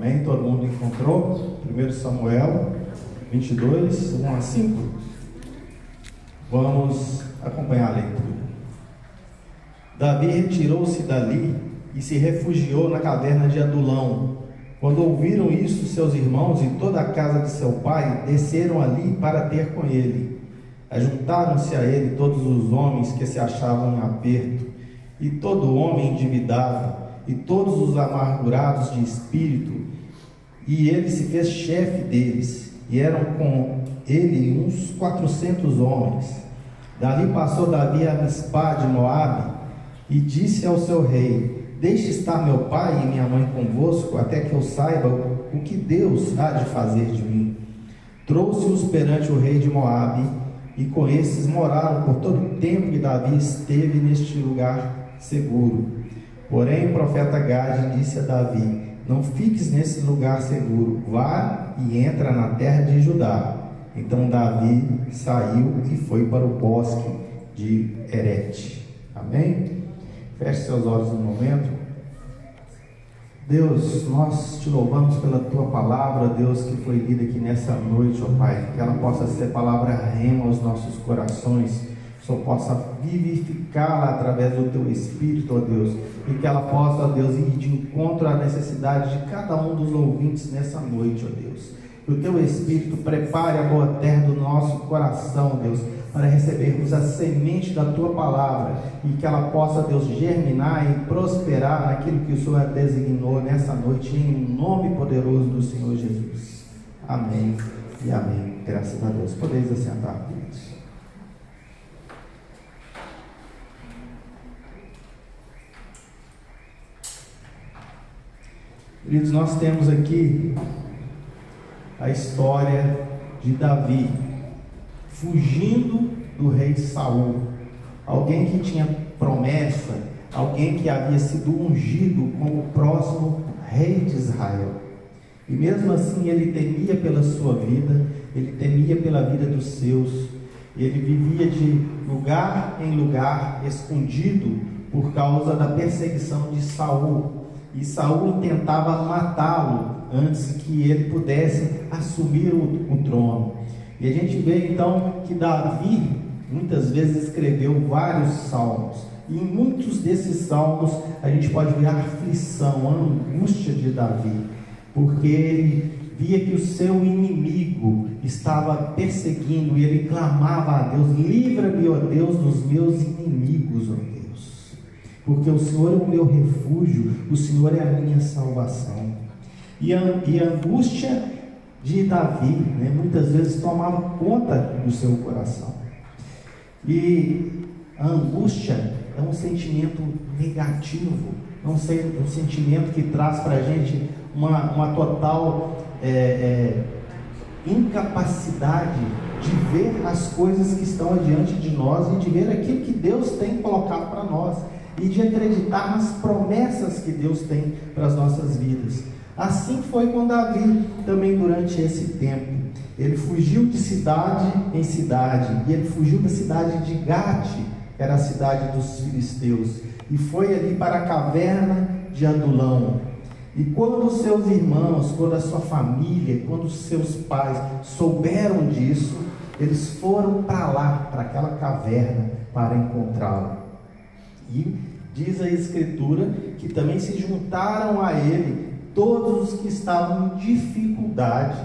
Amém? Todo mundo encontrou? 1 Samuel 22, 1 a 5. Vamos acompanhar a leitura. Davi retirou-se dali e se refugiou na caverna de Adulão. Quando ouviram isso, seus irmãos e toda a casa de seu pai desceram ali para ter com ele. Ajuntaram-se a ele todos os homens que se achavam em aperto, e todo homem endividado, e todos os amargurados de espírito, e ele se fez chefe deles, e eram com ele uns 400 homens. Dali passou Davi a Mispá de Moabe, e disse ao seu rei: deixe estar meu pai e minha mãe convosco, até que eu saiba o que Deus há de fazer de mim. Trouxe-os perante o rei de Moabe, e com esses moraram por todo o tempo que Davi esteve neste lugar seguro. Porém o profeta Gade disse a Davi: não fiques nesse lugar seguro, vá e entra na terra de Judá. Então Davi saiu e foi para o bosque de Herete. Amém? Feche seus olhos um momento. Deus, nós te louvamos pela tua palavra, Deus, que foi lida aqui nessa noite, ó Pai, que ela possa ser palavra rema aos nossos corações, que o Senhor possa vivificá-la através do teu Espírito, ó Deus, e que ela possa, ó Deus, ir de encontro à necessidade de cada um dos ouvintes nessa noite, ó Deus. Que o teu Espírito prepare a boa terra do nosso coração, Deus, para recebermos a semente da tua palavra, e que ela possa, Deus, germinar e prosperar naquilo que o Senhor designou nessa noite, em nome poderoso do Senhor Jesus. Amém e amém. Graças a Deus. Podeis assentar, queridos. Queridos, nós temos aqui a história de Davi fugindo do rei Saul, alguém que tinha promessa, alguém que havia sido ungido como o próximo rei de Israel. E mesmo assim ele temia pela sua vida, ele temia pela vida dos seus, ele vivia de lugar em lugar, escondido por causa da perseguição de Saul. E Saul tentava matá-lo antes que ele pudesse assumir o trono. E a gente vê então que Davi muitas vezes escreveu vários salmos, e em muitos desses salmos a gente pode ver a aflição, a angústia de Davi, porque ele via que o seu inimigo estava perseguindo, e ele clamava a Deus: livra-me, ó Deus, dos meus inimigos, ó Deus, porque o Senhor é o meu refúgio, o Senhor é a minha salvação. E a angústia de Davi, muitas vezes tomava conta do seu coração. E a angústia é um sentimento negativo, é um sentimento que traz para a gente uma total incapacidade de ver as coisas que estão adiante de nós, e de ver aquilo que Deus tem colocado para nós, e de acreditar nas promessas que Deus tem para as nossas vidas. Assim foi com Davi também durante esse tempo. Ele fugiu de cidade em cidade, e ele fugiu da cidade de Gate, que era a cidade dos filisteus, e foi ali para a caverna de Adulão. E quando os seus irmãos, quando a sua família, quando os seus pais souberam disso, eles foram para lá, para aquela caverna, para encontrá-lo. E diz a Escritura que também se juntaram a ele todos os que estavam em dificuldade,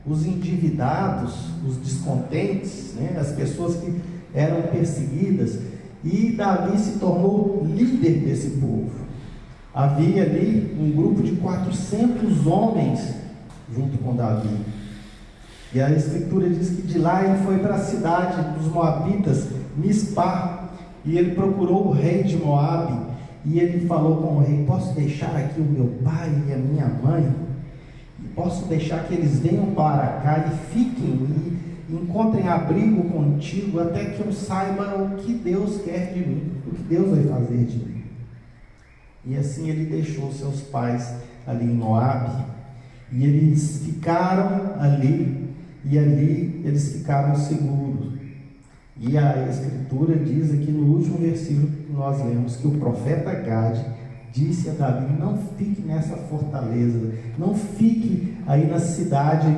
os endividados, os descontentes, as pessoas que eram perseguidas, e Davi se tornou líder desse povo. Havia ali um grupo de 400 homens junto com Davi, e a Escritura diz que de lá ele foi para a cidade dos Moabitas, Mispá, e ele procurou o rei de Moabe. E ele falou com o rei: posso deixar aqui o meu pai e a minha mãe? E posso deixar que eles venham para cá e fiquem e encontrem abrigo contigo, até que eu saiba o que Deus quer de mim, o que Deus vai fazer de mim. E assim ele deixou seus pais ali em Moabe, e eles ficaram ali, e ali eles ficaram seguros. E a Escritura diz aqui no último versículo que nós lemos, que o profeta Gade disse a Davi: não fique nessa fortaleza, não fique aí na cidade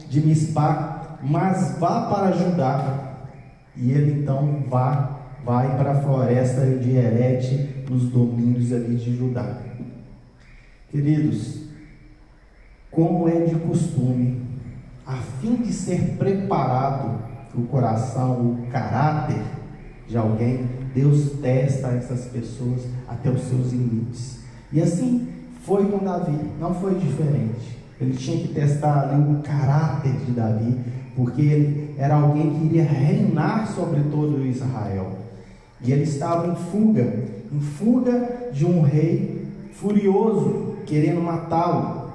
de Mispá, mas vá para Judá. E ele então vai para a floresta de Herete, nos domínios ali de Judá. Queridos, como é de costume, a fim de ser preparado o coração, o caráter de alguém, Deus testa essas pessoas até os seus limites. E assim foi com Davi, não foi diferente. Ele tinha que testar ali o caráter de Davi, porque ele era alguém que iria reinar sobre todo Israel. E ele estava em fuga de um rei furioso, querendo matá-lo.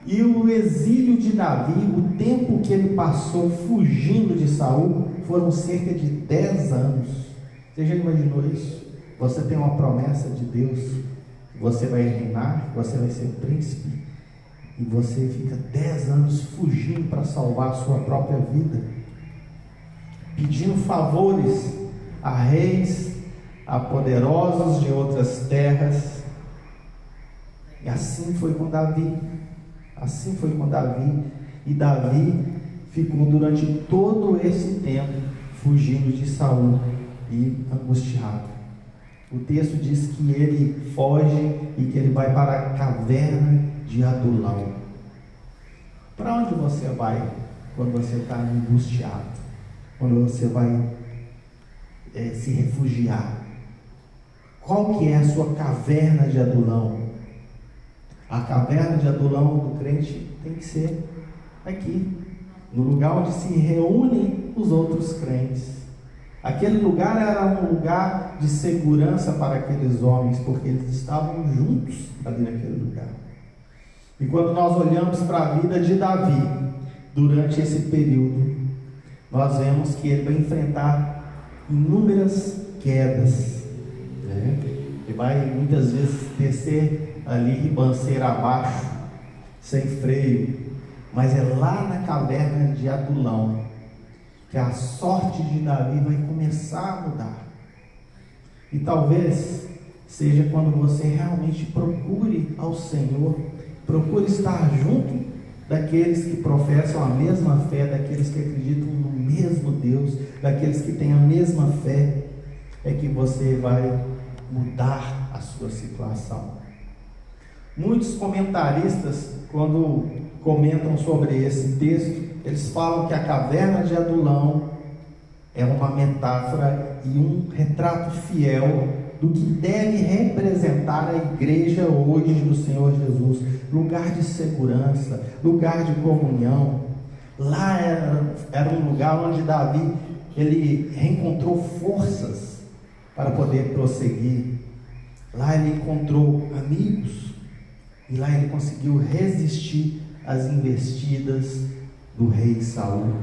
E o exílio de Davi, o tempo que ele passou fugindo de Saul, foram cerca de 10 anos. Você já imaginou isso? Você tem uma promessa de Deus, você vai reinar, você vai ser príncipe, e você fica 10 anos fugindo para salvar a sua própria vida, pedindo favores a reis, a poderosos de outras terras. E assim foi com Davi. E Davi ficou durante todo esse tempo fugindo de Saul e angustiado. O texto diz que ele foge e que ele vai para a caverna de Adulão. Para onde você vai quando você está angustiado? Quando você vai se refugiar? Qual que é a sua caverna de Adulão? A caverna de Adulão do crente tem que ser aqui, no lugar onde se reúnem os outros crentes. Aquele lugar era um lugar de segurança para aqueles homens, porque eles estavam juntos ali naquele lugar. E quando nós olhamos para a vida de Davi, durante esse período, nós vemos que ele vai enfrentar inúmeras quedas, né? Ele vai muitas vezes descer ali ribanceira abaixo, sem freio, mas é lá na caverna de Adulão que a sorte de Davi vai começar a mudar. E talvez seja quando você realmente procure ao Senhor, procure estar junto daqueles que professam a mesma fé, daqueles que acreditam no mesmo Deus, daqueles que têm a mesma fé, é que você vai mudar a sua situação. Muitos comentaristas, quando comentam sobre esse texto, eles falam que a caverna de Adulão é uma metáfora e um retrato fiel do que deve representar a igreja hoje do Senhor Jesus. Lugar de segurança, lugar de comunhão. Lá era um lugar onde Davi ele reencontrou forças para poder prosseguir. Lá ele encontrou amigos, e lá ele conseguiu resistir às investidas do rei Saul.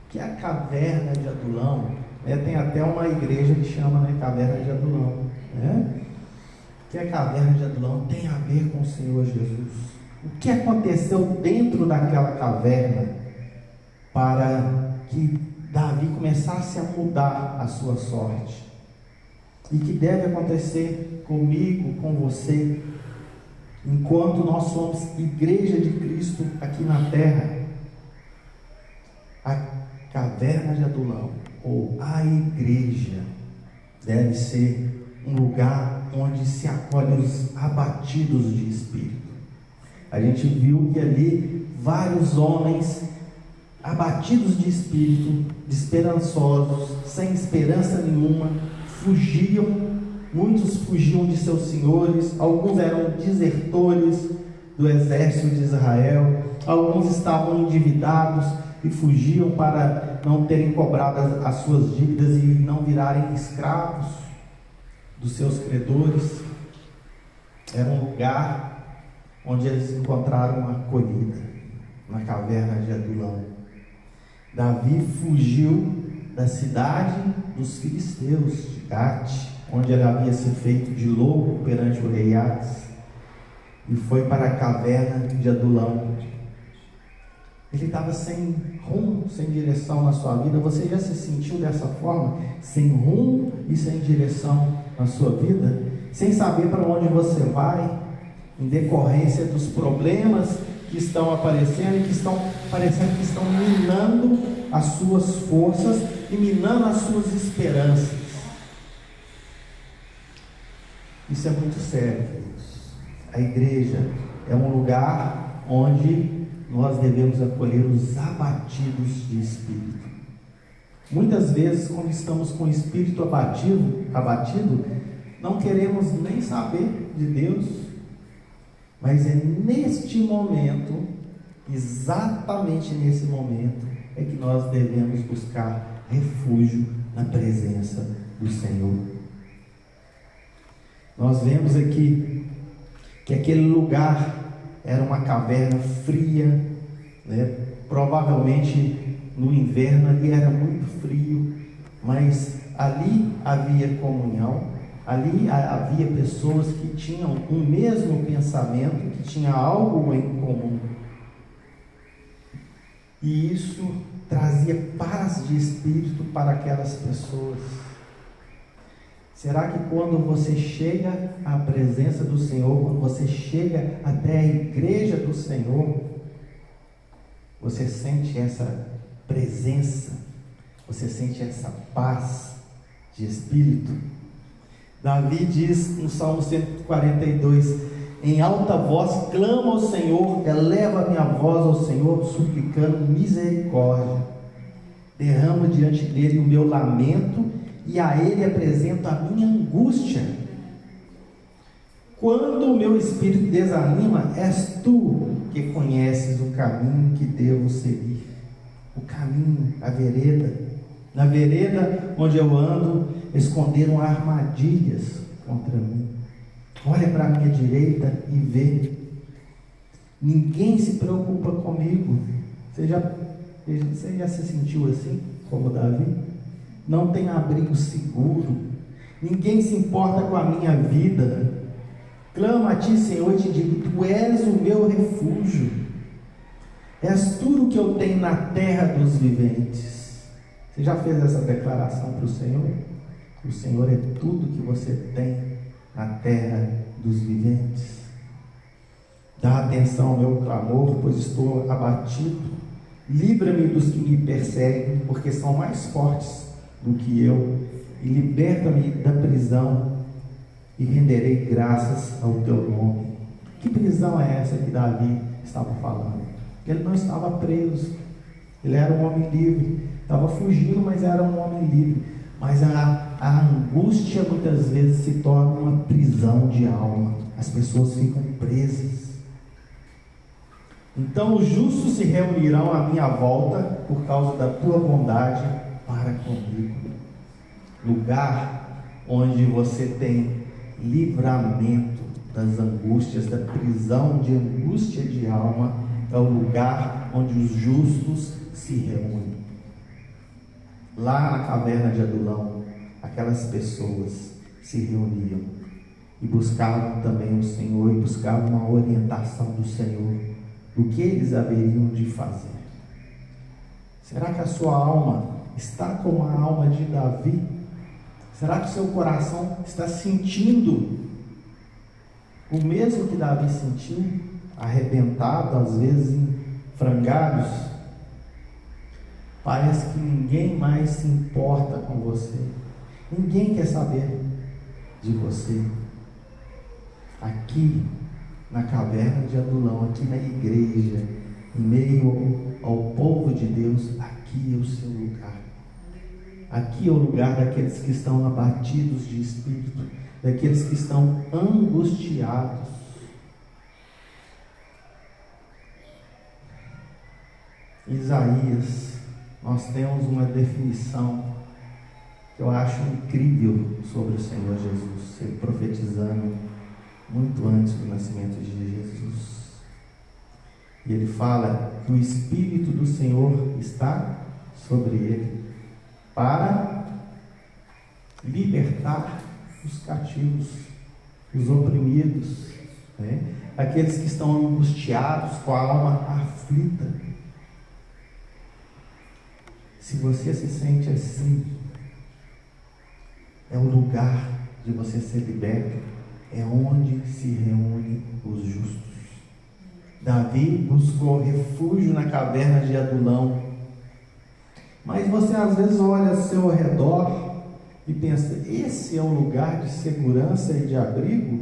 Que é a caverna de Adulão, né? Tem até uma igreja que chama, né, Caverna de Adulão, né? Que a caverna de Adulão tem a ver com o Senhor Jesus. O que aconteceu dentro daquela caverna para que Davi começasse a mudar a sua sorte? E que deve acontecer comigo, com você, enquanto nós somos igreja de Cristo aqui na terra. A caverna de Adulão, ou a igreja, deve ser um lugar onde se acolhe os abatidos de espírito. A gente viu que ali vários homens abatidos de espírito, desesperançosos, sem esperança nenhuma, fugiam. Muitos fugiam de seus senhores, alguns eram desertores do exército de Israel, alguns estavam endividados e fugiam para não terem cobrado as suas dívidas e não virarem escravos dos seus credores. Era um lugar onde eles encontraram acolhida, na caverna de Adulão. Davi fugiu da cidade dos filisteus, de Gate, onde ele havia se feito de louco perante o rei Aques, e foi para a caverna de Adulão. Ele estava sem rumo, sem direção na sua vida. Você já se sentiu dessa forma? Sem rumo e sem direção na sua vida? sem saber para onde você vai, em decorrência dos problemas que estão aparecendo e que estão parecendo que estão minando as suas forças e minando as suas esperanças. Isso é muito sério, queridos. A igreja é um lugar onde nós devemos acolher os abatidos de espírito. Muitas vezes, quando estamos com o espírito abatido, não queremos nem saber de Deus, mas é neste momento, exatamente nesse momento, é que nós devemos buscar refúgio na presença do Senhor. Nós vemos aqui que aquele lugar era uma caverna fria, né? Provavelmente no inverno ali era muito frio, mas ali havia comunhão, ali havia pessoas que tinham um mesmo pensamento, que tinham algo em comum, e isso trazia paz de espírito para aquelas pessoas. Será que quando você chega à presença do Senhor, quando você chega até a igreja do Senhor, você sente essa presença, você sente essa paz de espírito? Davi diz no Salmo 142: em alta voz clamo ao Senhor, eleva a minha voz ao Senhor, suplicando misericórdia. Derramo diante dele o meu lamento e a ele apresento a minha angústia. Quando o meu espírito desanima, és tu que conheces o caminho que devo seguir. O caminho, a vereda. Na vereda onde eu ando, esconderam armadilhas contra mim. Olha para a minha direita e vê. Ninguém se preocupa comigo. Você já se sentiu assim, como Davi? Não tem abrigo seguro. Ninguém se importa com a minha vida. Clamo a ti, Senhor, e te digo: tu és o meu refúgio. És tudo que eu tenho na terra dos viventes. Você já fez essa declaração para o Senhor? O Senhor é tudo que você tem na terra dos viventes. Dá atenção ao meu clamor, pois estou abatido. Livra-me dos que me perseguem, porque são mais fortes do que eu, e liberta-me da prisão, e renderei graças ao teu nome. Que prisão é essa que Davi estava falando? Ele não estava preso, ele era um homem livre, estava fugindo, mas era um homem livre. Mas a angústia muitas vezes se torna uma prisão de alma, as pessoas ficam presas. Então os justos se reunirão à minha volta por causa da tua bondade para comigo. Lugar onde você tem livramento das angústias, da prisão de angústia de alma, é o lugar onde os justos se reúnem. Lá na caverna de Adulão, aquelas pessoas se reuniam e buscavam também o Senhor, e buscavam uma orientação do Senhor, do que eles haveriam de fazer. Será que a sua alma está como a alma de Davi? Será que o seu coração está sentindo o mesmo que Davi sentiu? Arrebentado, às vezes em frangalhos? Parece que ninguém mais se importa com você, ninguém quer saber de você. Aqui na caverna de Adulão, aqui na igreja, em meio ao povo de Deus, aqui é o seu lugar. Aqui é o lugar daqueles que estão abatidos de espírito, daqueles que estão angustiados. Isaías, nós temos uma definição que eu acho incrível sobre o Senhor Jesus, ele profetizando muito antes do nascimento de Jesus. E ele fala que o Espírito do Senhor está sobre ele para libertar os cativos, os oprimidos, né? Aqueles que estão angustiados, com a alma aflita. Se você se sente assim, é o lugar de você ser liberto, é onde se reúnem os justos. Davi buscou refúgio na caverna de Adulão. Mas você às vezes olha ao seu redor e pensa, esse é um lugar de segurança e de abrigo?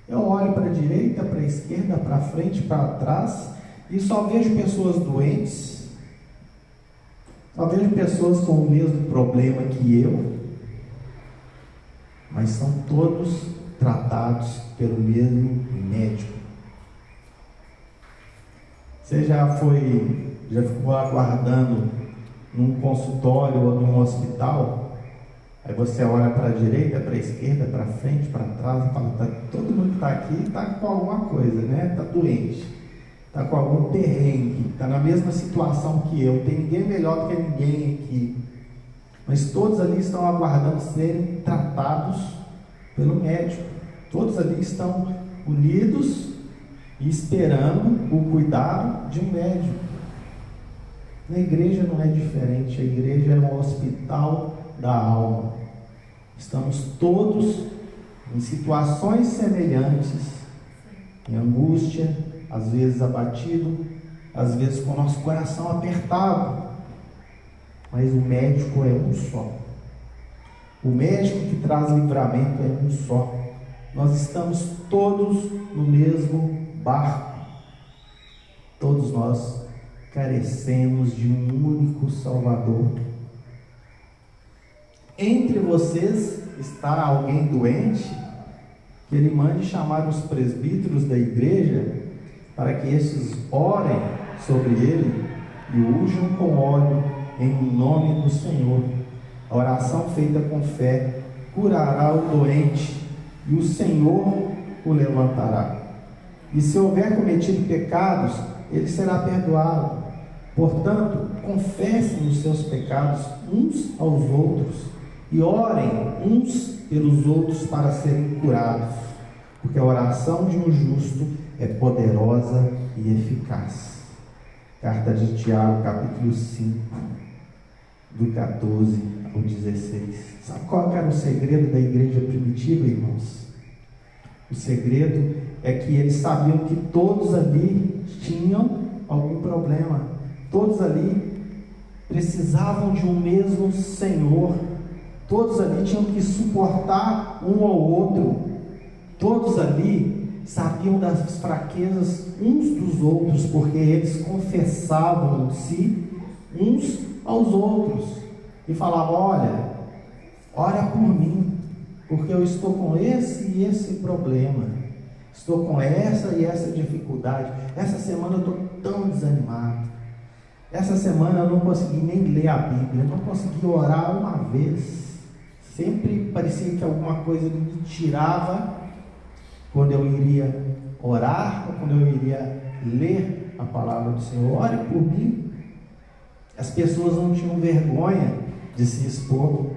Eu olho para a direita, para a esquerda, para frente, para trás, e só vejo pessoas doentes, só vejo pessoas com o mesmo problema que eu, mas são todos tratados pelo mesmo médico. Você já ficou aguardando num consultório ou num hospital? Aí você olha para a direita, para a esquerda, para frente, para trás e fala, todo mundo que está aqui está com alguma coisa, né? Está doente, está com algum perrengue, está na mesma situação que eu, não tem ninguém melhor do que ninguém aqui. Mas todos ali estão aguardando serem tratados pelo médico. Todos ali estão unidos e esperando o cuidado de um médico. Na igreja não é diferente, a igreja é um hospital da alma. Estamos todos em situações semelhantes, em angústia, às vezes abatido, às vezes com o nosso coração apertado, mas o médico é um só. O médico que traz livramento é um só. Nós estamos todos no mesmo barco. Todos nós carecemos de um único Salvador. Entre vocês está alguém doente, que ele mande chamar os presbíteros da igreja, para que estes orem sobre ele e o unjam com óleo em nome do Senhor. A oração feita com fé curará o doente, e o Senhor o levantará. E se houver cometido pecados, ele será perdoado. Portanto, confessem os seus pecados uns aos outros e orem uns pelos outros para serem curados, porque a oração de um justo é poderosa e eficaz. Carta de Tiago, capítulo 5, do 14 ao 16. Sabe qual era o segredo da igreja primitiva, irmãos? O segredo é que eles sabiam que todos ali tinham algum problema, todos ali precisavam de um mesmo Senhor, todos ali tinham que suportar um ao outro, todos ali sabiam das fraquezas uns dos outros, porque eles confessavam-se uns aos outros e falavam, olha, ora por mim, porque eu estou com esse e esse problema, estou com essa e essa dificuldade, essa semana eu estou tão desanimado, essa semana eu não consegui nem ler a Bíblia, não consegui orar uma vez, sempre parecia que alguma coisa me tirava quando eu iria orar ou quando eu iria ler a palavra do Senhor. Ore por mim. As pessoas não tinham vergonha de se expor,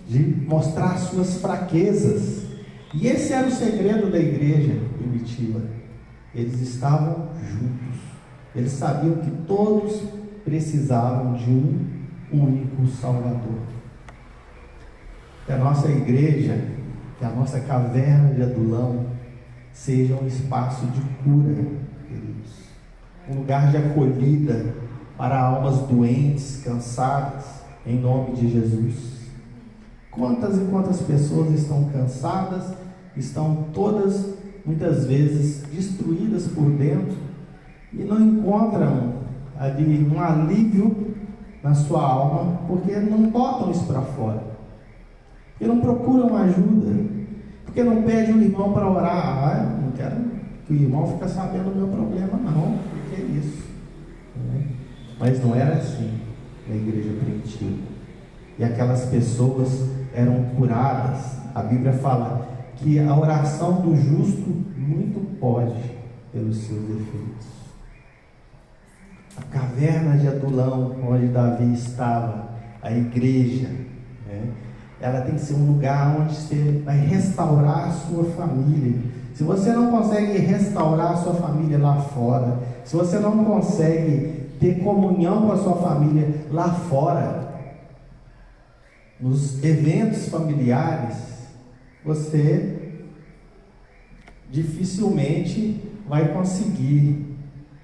de mostrar suas fraquezas, e esse era o segredo da igreja primitiva. Eles estavam juntos, eles sabiam que todos precisavam de um único Salvador. Que a nossa igreja, que a nossa caverna de Adulão seja um espaço de cura, queridos, um lugar de acolhida para almas doentes, cansadas, em nome de Jesus. Quantas e quantas pessoas estão cansadas, estão todas, muitas vezes, destruídas por dentro e não encontram ali um alívio na sua alma, porque não botam isso para fora, porque não procuram ajuda, porque não pedem um irmão para orar. Não quero que o irmão fique sabendo do meu problema, não, porque é isso. Mas não era assim na igreja primitiva, e aquelas pessoas eram curadas. A Bíblia fala que a oração do justo muito pode pelos seus efeitos. A caverna de Adulão, onde Davi estava, a igreja, ela tem que ser um lugar onde você vai restaurar a sua família. Se você não consegue restaurar a sua família lá fora, se você não consegue ter comunhão com a sua família lá fora, nos eventos familiares, você dificilmente vai conseguir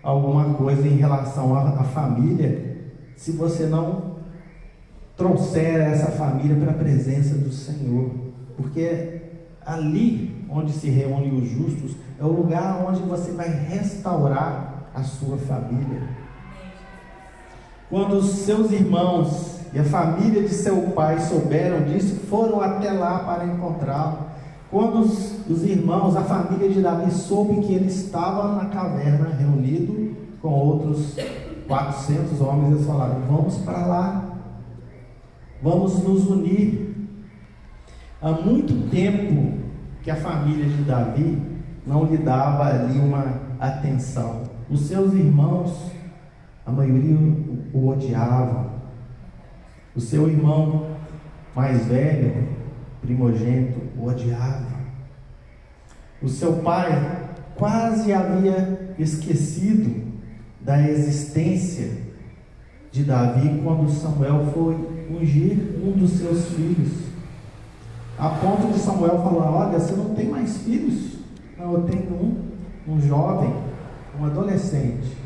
alguma coisa em relação à família se você não trouxer essa família para a presença do Senhor, porque ali onde se reúnem os justos é o lugar onde você vai restaurar a sua família. Quando os seus irmãos e a família de seu pai souberam disso, foram até lá para encontrá-lo. Quando os irmãos, a família de Davi soube que ele estava na caverna reunido com outros 400 homens, eles falaram: vamos para lá, vamos nos unir. Há muito tempo que a família de Davi não lhe dava ali uma atenção. Os seus irmãos, a maioria o odiava. O seu irmão mais velho, primogênito, o odiava. O seu pai quase havia esquecido da existência de Davi quando Samuel foi ungir um dos seus filhos, a ponto de Samuel falar: olha, você não tem mais filhos? Não, eu tenho um jovem, um adolescente,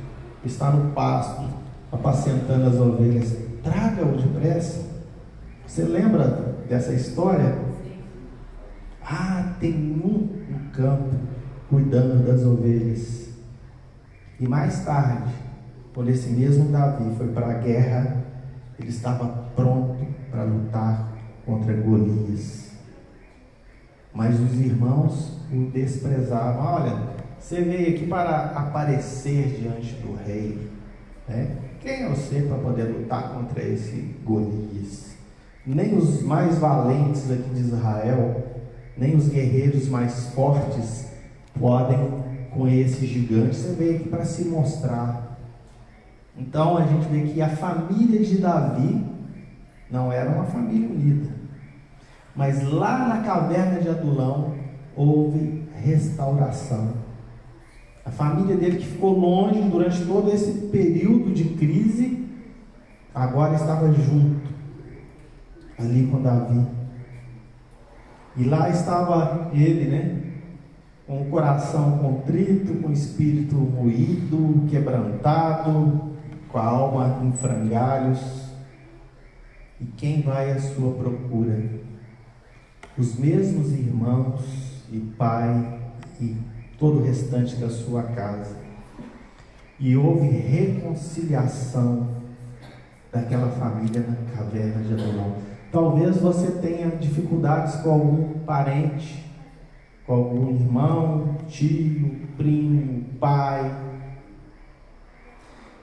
que está no pasto, apacentando as ovelhas, traga-o depressa. Você lembra dessa história? Ah, tem um no campo, cuidando das ovelhas. E mais tarde, quando esse mesmo Davi foi para a guerra, ele estava pronto para lutar contra Golias. Mas os irmãos o desprezavam. Olha, você veio aqui para aparecer diante do rei, né? Quem é você para poder lutar contra esse Golias? Nem os mais valentes aqui de Israel, nem os guerreiros mais fortes podem com esse gigante. Você veio aqui para se mostrar. Então a gente vê que a família de Davi não era uma família unida, mas lá na caverna de Adulão houve restauração. A família dele, que ficou longe durante todo esse período de crise, agora estava junto ali com Davi. E lá estava ele, né, com o coração contrito, com o espírito moído, quebrantado, com a alma em frangalhos. E quem vai à sua procura? Os mesmos irmãos e pai e todo o restante da sua casa. E houve reconciliação daquela família na caverna de Adulão. Talvez você tenha dificuldades com algum parente, com algum irmão, tio, primo, pai,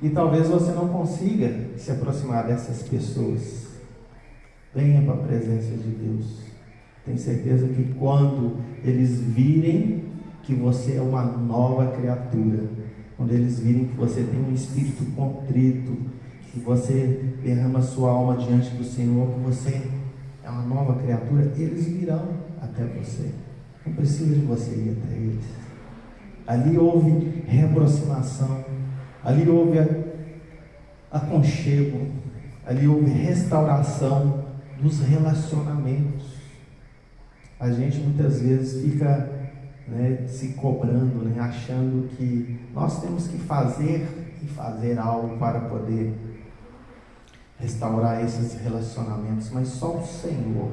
e talvez você não consiga se aproximar dessas pessoas. Venha para a presença de Deus. Tenho certeza que quando eles virem que você é uma nova criatura, quando eles virem que você tem um espírito contrito, que você derrama sua alma diante do Senhor, que você é uma nova criatura, eles virão até você. Não precisa de você ir até eles. Ali houve reaproximação, ali houve aconchego, ali houve restauração dos relacionamentos. A gente muitas vezes fica, né, se cobrando, né, achando que nós temos que fazer e fazer algo para poder restaurar esses relacionamentos, mas só o Senhor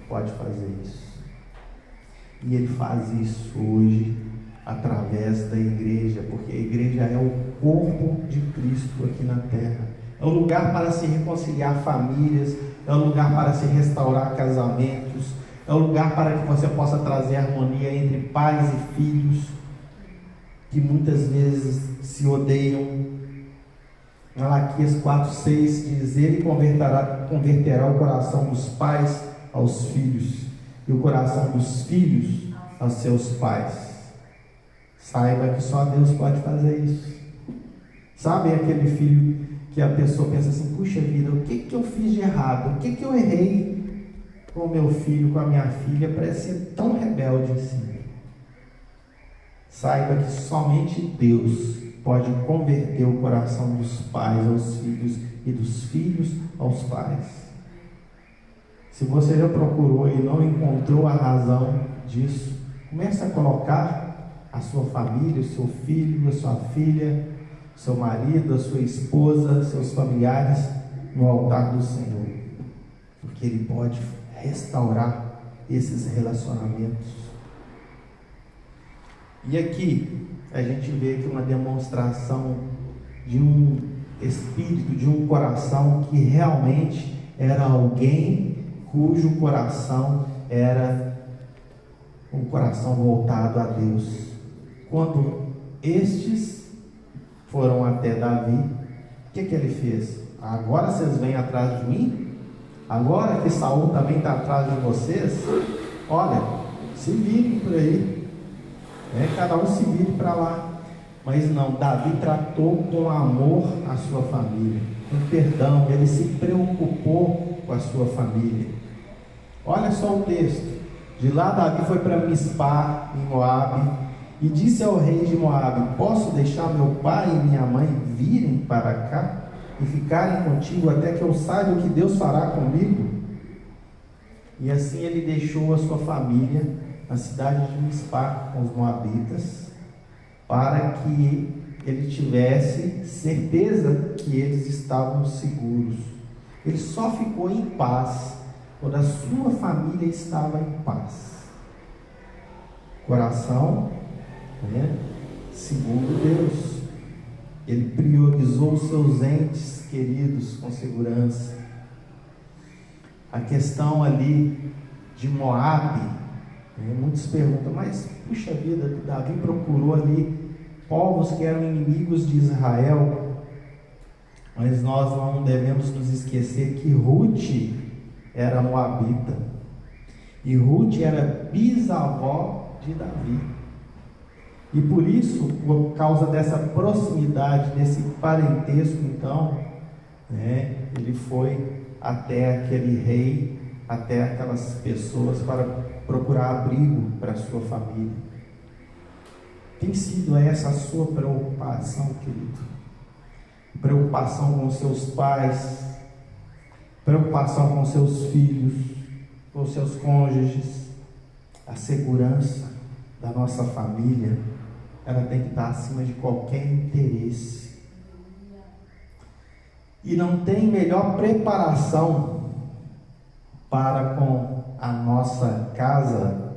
pode fazer isso. E Ele faz isso hoje através da igreja, porque a igreja é o corpo de Cristo aqui na terra. É o lugar para se reconciliar famílias, é o lugar para se restaurar casamentos, é o lugar para que você possa trazer harmonia entre pais e filhos, que muitas vezes se odeiam. Malaquias 4:6 diz: Ele converterá o coração dos pais aos filhos, e o coração dos filhos aos seus pais. Saiba que só Deus pode fazer isso. Sabe aquele filho que a pessoa pensa assim: puxa vida, o que eu fiz de errado? O que eu errei com o meu filho, com a minha filha, para ser tão rebelde assim? Saiba que somente Deus pode converter o coração dos pais aos filhos e dos filhos aos pais. Se você já procurou e não encontrou a razão disso, comece a colocar a sua família, o seu filho, a sua filha, seu marido, a sua esposa, seus familiares no altar do Senhor, porque Ele pode restaurar esses relacionamentos. E aqui a gente vê aqui uma demonstração de um espírito, de um coração que realmente era alguém cujo coração era um coração voltado a Deus. Quando estes foram até Davi, o que ele fez? Agora vocês vêm atrás de mim? Agora que Saul também está atrás de vocês? Olha, se virem por aí, cada um se vire para lá. Mas não, Davi tratou com amor a sua família, com perdão, ele se preocupou com a sua família. Olha só o texto. De lá Davi foi para Mispá, em Moabe, e disse ao rei de Moabe: posso deixar meu pai e minha mãe virem para cá e ficarem contigo até que eu saiba o que Deus fará comigo? E assim ele deixou a sua família na cidade de Mispá com os moabitas, para que ele tivesse certeza que eles estavam seguros. Ele só ficou em paz quando a sua família estava em paz. Coração, segundo Deus. Ele priorizou os seus entes queridos com segurança. A questão ali de Moabe, muitos perguntam, mas puxa vida, Davi procurou ali povos que eram inimigos de Israel, mas nós não devemos nos esquecer que Ruth era moabita, e Ruth era bisavó de Davi, e por isso, por causa dessa proximidade, desse parentesco, então, ele foi até aquele rei, até aquelas pessoas para procurar abrigo para a sua família. Tem sido essa a sua preocupação, querido? Preocupação com seus pais, preocupação com seus filhos, com seus cônjuges. A segurança da nossa família, ela tem que estar acima de qualquer interesse. E não tem melhor preparação para com a nossa casa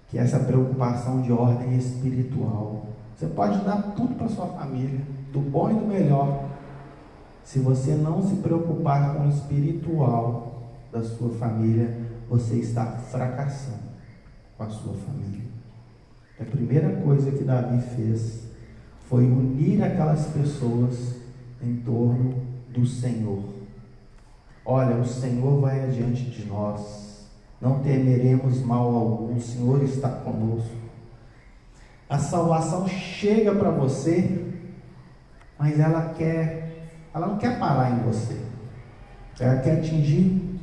que essa preocupação de ordem espiritual. Você pode dar tudo para sua família, do bom e do melhor. Se você não se preocupar com o espiritual da sua família, você está fracassando com a sua família. A primeira coisa que Davi fez foi unir aquelas pessoas em torno do Senhor. Olha, o Senhor vai adiante de nós, não temeremos mal algum, o Senhor está conosco. A salvação chega para você, mas ela não quer parar em você, ela quer atingir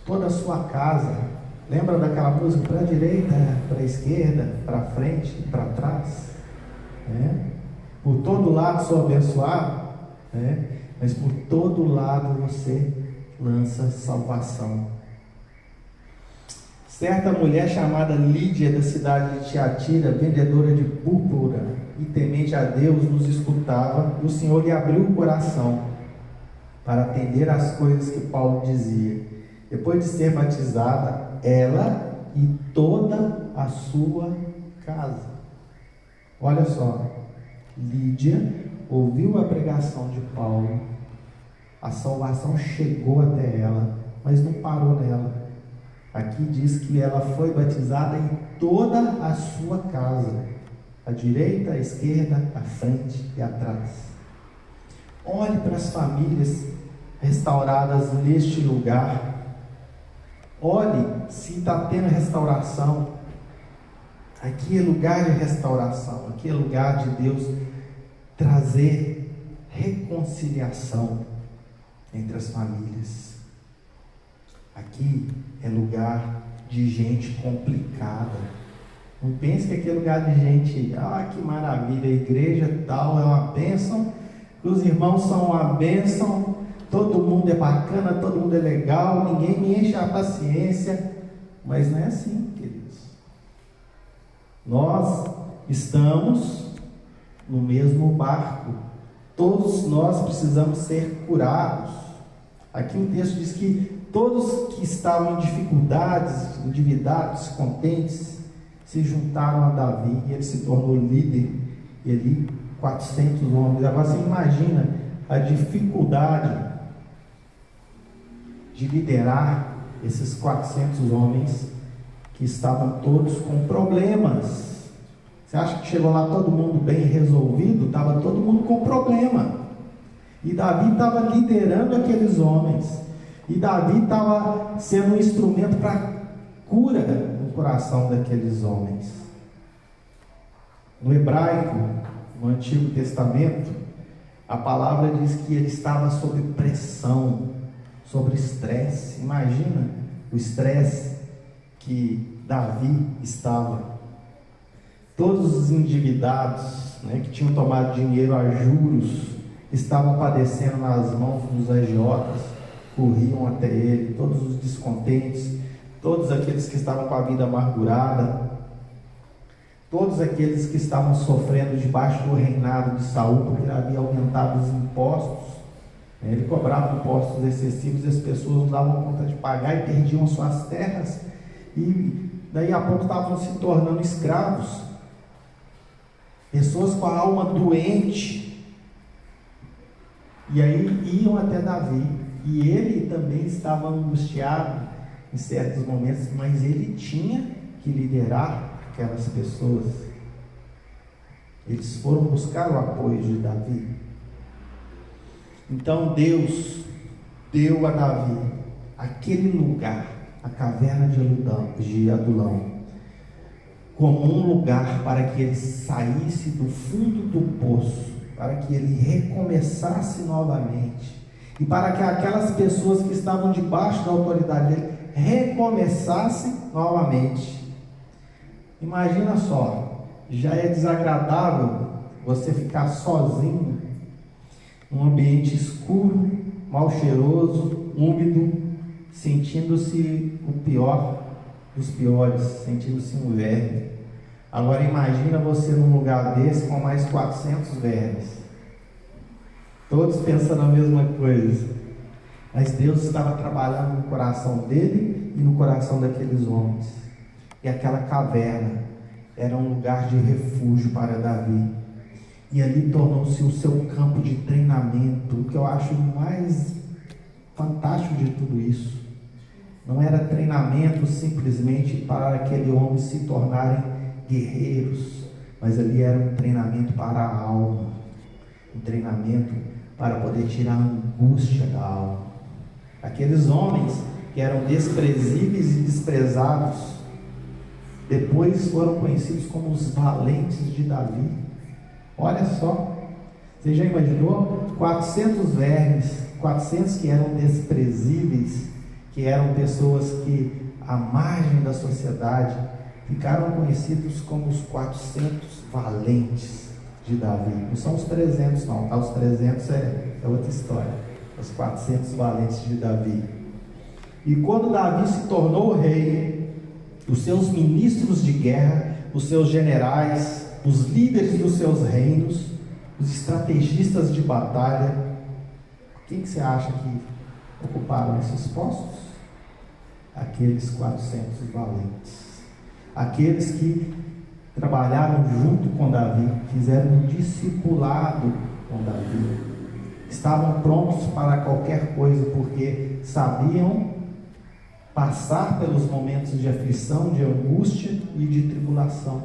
toda a sua casa. Lembra daquela música? Para a direita, para a esquerda, para a frente e para trás, por todo lado sou abençoado, mas por todo lado você lança salvação. Certa mulher chamada Lídia, da cidade de Tiatira, vendedora de púrpura e temente a Deus, nos escutava, e o Senhor lhe abriu o coração para atender às coisas que Paulo dizia. Depois de ser batizada, ela e toda a sua casa. Olha só, Lídia ouviu a pregação de Paulo, a salvação chegou até ela, mas não parou nela. Aqui diz que ela foi batizada em toda a sua casa, à direita, à esquerda, à frente e atrás. Olhe para as famílias restauradas neste lugar. Olhe se está tendo restauração. Aqui é lugar de restauração, aqui é lugar de Deus trazer reconciliação entre as famílias. Aqui é lugar de gente complicada. Não pense que aqui é lugar de gente, que maravilha, a igreja tal é uma bênção, os irmãos são uma bênção, todo mundo é bacana, todo mundo é legal, ninguém me enche a paciência. Mas não é assim, queridos. Nós estamos no mesmo barco. Todos nós precisamos ser curados. Aqui o texto diz que todos que estavam em dificuldades, endividados, contentes, se juntaram a Davi e ele se tornou líder. E ali 400 homens. Agora você imagina a dificuldade de liderar esses 400 homens que estavam todos com problemas. Você acha que chegou lá todo mundo bem resolvido? Estava todo mundo com problema. E Davi estava liderando aqueles homens. E Davi estava sendo um instrumento para cura no coração daqueles homens. No hebraico, no Antigo Testamento, a palavra diz que ele estava sob pressão, sobre estresse. Imagina o estresse que Davi estava. Todos os endividados, que tinham tomado dinheiro a juros, estavam padecendo nas mãos dos agiotas, corriam até ele. Todos os descontentes, todos aqueles que estavam com a vida amargurada, todos aqueles que estavam sofrendo debaixo do reinado de Saul, porque ele havia aumentado os impostos. Ele cobrava impostos excessivos e as pessoas não davam conta de pagar e perdiam suas terras, e daí a pouco estavam se tornando escravos. Pessoas com a alma doente, e aí iam até Davi, e ele também estava angustiado em certos momentos, mas ele tinha que liderar aquelas pessoas. Eles foram buscar o apoio de Davi. Então Deus deu a Davi aquele lugar, a caverna de Adulão, como um lugar para que ele saísse do fundo do poço, para que ele recomeçasse novamente, e para que aquelas pessoas que estavam debaixo da autoridade dele recomeçassem novamente. Imagina só, já é desagradável você ficar sozinho num ambiente escuro, mal cheiroso, úmido, sentindo-se o pior dos piores, sentindo-se um verme. Agora imagina você num lugar desse com mais 400 vermes, todos pensando a mesma coisa. Mas Deus estava trabalhando no coração dele e no coração daqueles homens, e aquela caverna era um lugar de refúgio para Davi, e ali tornou-se o seu campo de treinamento. O que eu acho mais fantástico de tudo isso, não era treinamento simplesmente para aquele homem se tornarem guerreiros, mas ali era um treinamento para a alma, um treinamento para poder tirar a angústia da alma. Aqueles homens que eram desprezíveis e desprezados, depois foram conhecidos como os valentes de Davi. Olha só, você já imaginou? 400 vermes, 400 que eram desprezíveis, que eram pessoas que, à margem da sociedade, ficaram conhecidos como os 400 valentes de Davi. Não são os 300 não, tá? Os 300 é outra história. Os 400 valentes de Davi. E quando Davi se tornou rei, os seus ministros de guerra, os seus generais, os líderes dos seus reinos, os estrategistas de batalha, quem que você acha que ocuparam esses postos? Aqueles 400 valentes, aqueles que trabalharam junto com Davi, fizeram um discipulado com Davi, estavam prontos para qualquer coisa, porque sabiam passar pelos momentos de aflição, de angústia e de tribulação.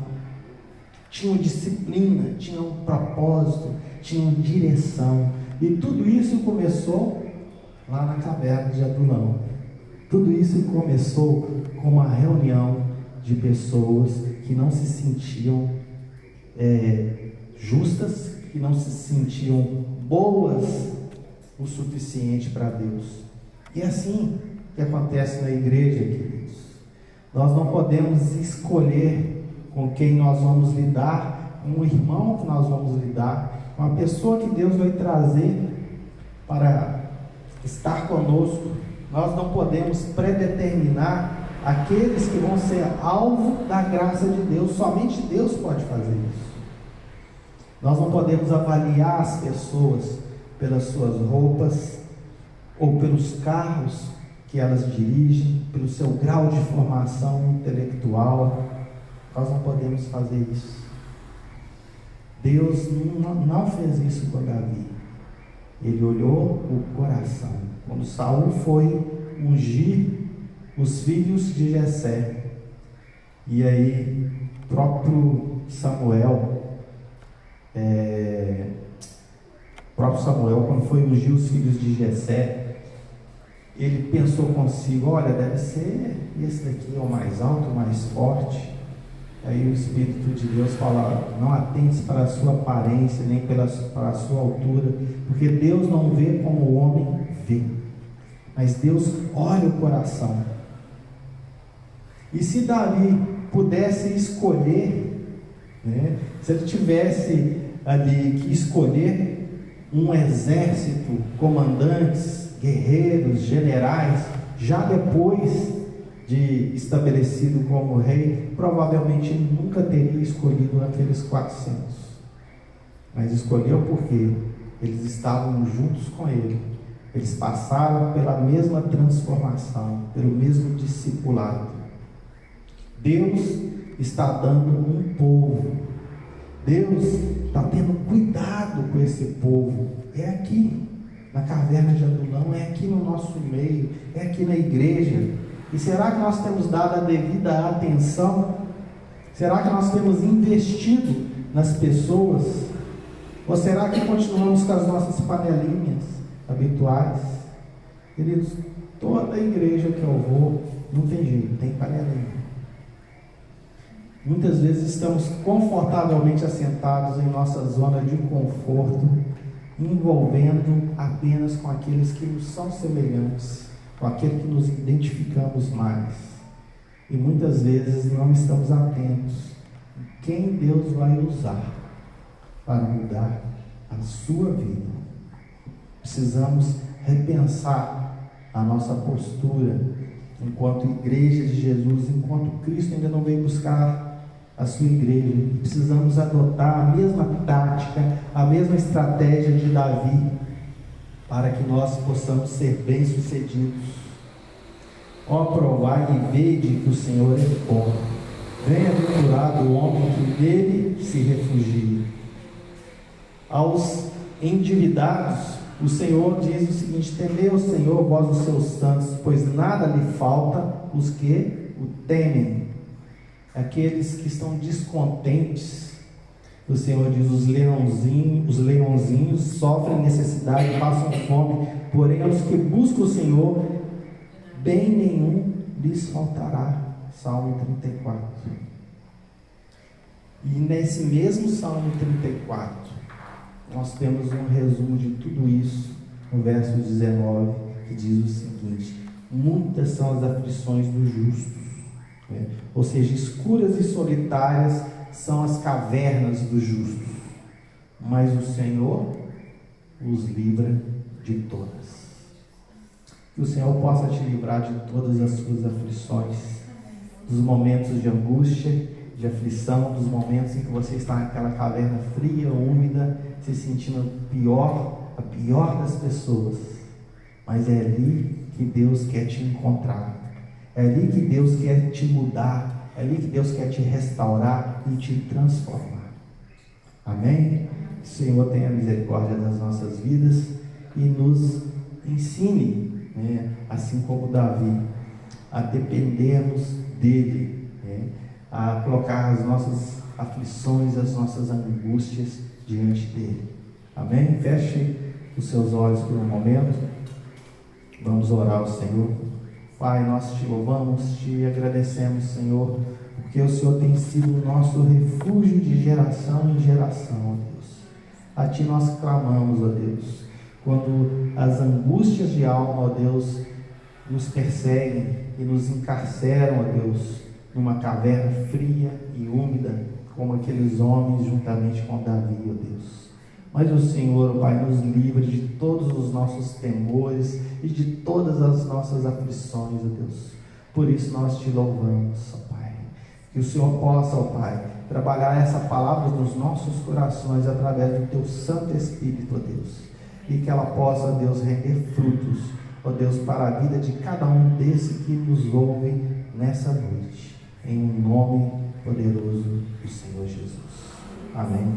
Tinham disciplina, tinham propósito, tinham direção, e tudo isso começou lá na caverna de Adulão. Tudo isso começou com uma reunião de pessoas que não se sentiam justas, que não se sentiam boas o suficiente para Deus. E é assim que acontece na igreja, queridos. Nós não podemos escolher com quem nós vamos lidar, com o irmão que nós vamos lidar, com a pessoa que Deus vai trazer para estar conosco. Nós não podemos predeterminar aqueles que vão ser alvo da graça de Deus. Somente Deus pode fazer isso. Nós não podemos avaliar as pessoas pelas suas roupas, ou pelos carros que elas dirigem, pelo seu grau de formação intelectual. Nós não podemos fazer isso. Deus não fez isso com Davi. Ele olhou o coração. Quando Saul foi ungir os filhos de Jessé, e aí o próprio Samuel, quando foi ungir os filhos de Jessé, ele pensou consigo: olha, deve ser esse daqui é o mais alto, o mais forte. Aí o Espírito de Deus fala: não atente para a sua aparência, nem para a sua altura, porque Deus não vê como o homem vê, mas Deus olha o coração. E se Davi pudesse escolher, né, se ele tivesse ali que escolher um exército, comandantes, guerreiros, generais, já depois de estabelecido como rei, provavelmente ele nunca teria escolhido aqueles 400, mas escolheu porque eles estavam juntos com ele, eles passaram pela mesma transformação, pelo mesmo discipulado. Deus está dando um povo, Deus está tendo cuidado com esse povo. É aqui na caverna de Adulão, é aqui no nosso meio, é aqui na igreja. E será que nós temos dado a devida atenção? Será que nós temos investido nas pessoas? Ou será que continuamos com as nossas panelinhas habituais? Queridos, toda igreja que eu vou, não tem jeito, tem panelinha. Muitas vezes estamos confortavelmente assentados em nossa zona de conforto, envolvendo apenas com aqueles que nos são semelhantes, com aquele que nos identificamos mais. E muitas vezes não estamos atentos em quem Deus vai usar para mudar a sua vida. Precisamos repensar a nossa postura enquanto igreja de Jesus, enquanto Cristo ainda não veio buscar a sua igreja. E precisamos adotar a mesma tática, a mesma estratégia de Davi, para que nós possamos ser bem-sucedidos. Ó, provai e vede que o Senhor é bom. Bem-aventurado o homem que nele se refugia. Aos endividados, o Senhor diz o seguinte: temei o Senhor, vós os seus santos, pois nada lhe falta os que o temem. Aqueles que estão descontentes, o Senhor diz: os leãozinhos sofrem necessidade e passam fome, porém aos que buscam o Senhor, bem nenhum lhes faltará. Salmo 34. E nesse mesmo Salmo 34, nós temos um resumo de tudo isso, no verso 19, que diz o seguinte: muitas são as aflições dos justos, ou seja, escuras e solitárias são as cavernas dos justos, mas o Senhor os livra de todas. Que o Senhor possa te livrar de todas as suas aflições, dos momentos de angústia, de aflição, dos momentos em que você está naquela caverna fria, úmida, se sentindo a pior das pessoas, mas é ali que Deus quer te encontrar. É ali que Deus quer te mudar, é ali que Deus quer te restaurar e te transformar. Amém? Que o Senhor tenha misericórdia das nossas vidas e nos ensine, assim como Davi, a dependermos dele, a colocar as nossas aflições, as nossas angústias diante dele. Amém? Feche os seus olhos por um momento. Vamos orar ao Senhor. Pai, nós te louvamos, te agradecemos, Senhor, porque o Senhor tem sido o nosso refúgio de geração em geração, ó Deus. A Ti nós clamamos, ó Deus, quando as angústias de alma, ó Deus, nos perseguem e nos encarceram, ó Deus, numa caverna fria e úmida, como aqueles homens juntamente com Davi, ó Deus. Mas o Senhor, Pai, nos livre de todos os nossos temores e de todas as nossas aflições, ó Deus, Por isso nós te louvamos, ó Pai. Que o Senhor possa, ó Pai, trabalhar essa palavra nos nossos corações através do teu Santo Espírito, ó Deus. E que ela possa, ó Deus, render frutos, ó Deus, para a vida de cada um desse que nos ouve nessa noite. Em nome poderoso do Senhor Jesus. Amém.